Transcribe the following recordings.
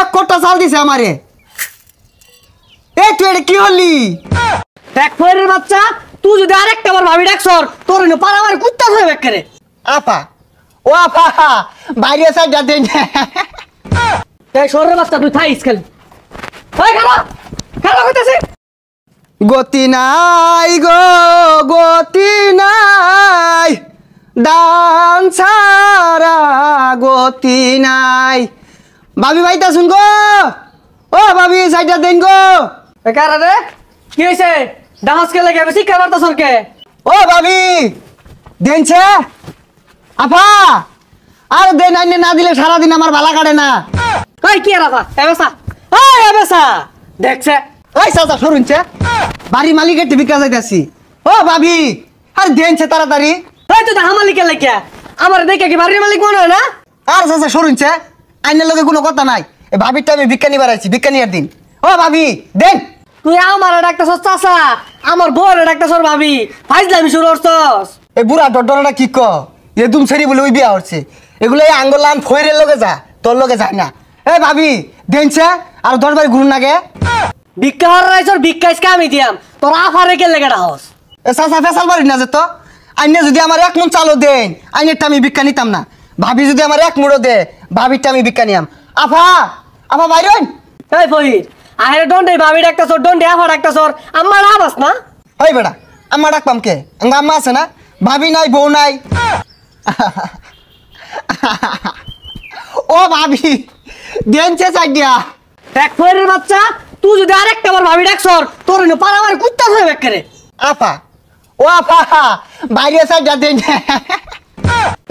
এক কোটা চাল দিছে আমারে। এই তুই এটা কি হলি? এক ফয়ের বাচ্চা, তুই যদি আরেকটা বার ভাবি ডাকছর তোর নো পাড়া আমার কুত্তা হয়ে বেকারে। আপা ও আপা বাইরে সাইড দেন। এই শহরের বাচ্চা তুই থাইস খেল। ওই খারাপ খারাপ হইতাছে। গতি নাই গো গতি নাই, দান ছাড়া গতি নাই। ভাবি ভাইতা শুন গো, ও ভাবি সাইডটা দেন গো। কারা রে কি হইছে? ডান্স কে লাগে বেশি কে মারতা সরকে? ও ভাবি দেনছে আপা, আর দেন আইনে না দিলে সারাদিন আমার ভালা কাটে না। ওই কি রাফা এবেসা, ওই এবেসা দেখছে। ওই চাচা সরুনছে, বাড়ি মালিকের টিভি কাজ যাইতাছি। ও ভাবি আর দেনছে তাড়াতাড়ি। ওই তো হামালিকে লাগিয়া আমার দেখে কি বাড়ির মালিক মনে হয় না? আর চাচা সরুনছে, আইনের লগে কোনো কথা নাই। এই ভাবিরটা আমি বিজ্ঞানী বাড়াইছি, বিজ্ঞানীর দিন। ও ভাবি দেন। তুই আমার ডাক্তার চাচা, আমার বউর ডাক্তার ভাবি ফাইজলামি শুরু করছস। এই বুড়া ডরডরটা কি ক এ দুম ছেড়ি বলে ওই বিয়া হচ্ছে। এগুলো এই আঙ্গলান ফইরের লগে যা, তোর লগে যায় না। এ ভাবি দেনছে আর 10 বার ঘুরুন নাগে। ভিক্ষা হরাইছর ভিক্ষাইছকে আমি দিয়াম, তোর আফারে কে লেগে রাহস? এ চাচা ফেসাল বাড়ি না যে তো। আইনে যদি আমার এক মন চালও দেন, আইনেরটা আমি ভিক্ষা নিতাম না। ভাবি যদি আমার এক মুড়ো দে, ভাবিরটা আমি ভিক্ষা নিয়াম। আফা আফা বাইরন। এই ফহির আহের ডন্ডে ভাবি ডাক্তার ডন্ডে আফা ডাক্তার আমার আবাস না। ওই বেড়া আম্মা ডাকপাম কে? আঙ্গা আম্মা আছে না, ভাবি নাই বউ নাই। ও ভাবি দেনছে সাইডিয়া। এক ফয়ের বাচ্চা, তুই যদি আরেকটা বার ভাবি ডাকছর তোর নো পাড়া আমার কুত্তা হয়ে বেকারে। আপা ও আপা বাইরে সাইডা দেন।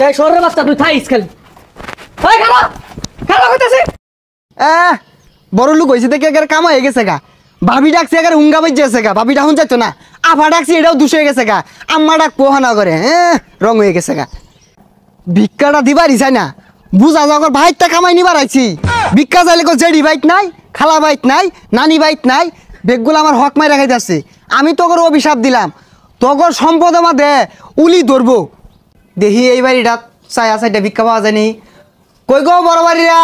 এই শহরের বাচ্চা তুই থাইস খেল। ওই খারাপ খারাপ হইতাছে। বড় লোক হয়েছে দেখে একের কাম হয়ে গেছে গা। ভাবি ডাকছে একের হুঙ্গা বাজছে গা, ভাবি ডাকুন যাইতো না। আফা ডাকছি এটাও দুষ হয়ে গেছে গা। আম্মা ডাক পোহানা করে রং হয়ে গেছে গা। ভিক্ষাটা দিবারই চাই না, বুঝা যাওয়ার ভাইটটা কামাই নিবার আইছি। ভিক্ষা চাইলে জেডি বাইট নাই, খালা বাইট নাই, নানি বাইট নাই, বেগগুলো আমার হক মাই রাখাই যাচ্ছে। আমি তোর অভিশাপ দিলাম, তোর সম্পদ আমার দে উলি ধরবো। দেখি এই বাড়িটা চাই আছে ভিক্ষা পাওয়া যায়নি। কই গো বড় বাড়িরা?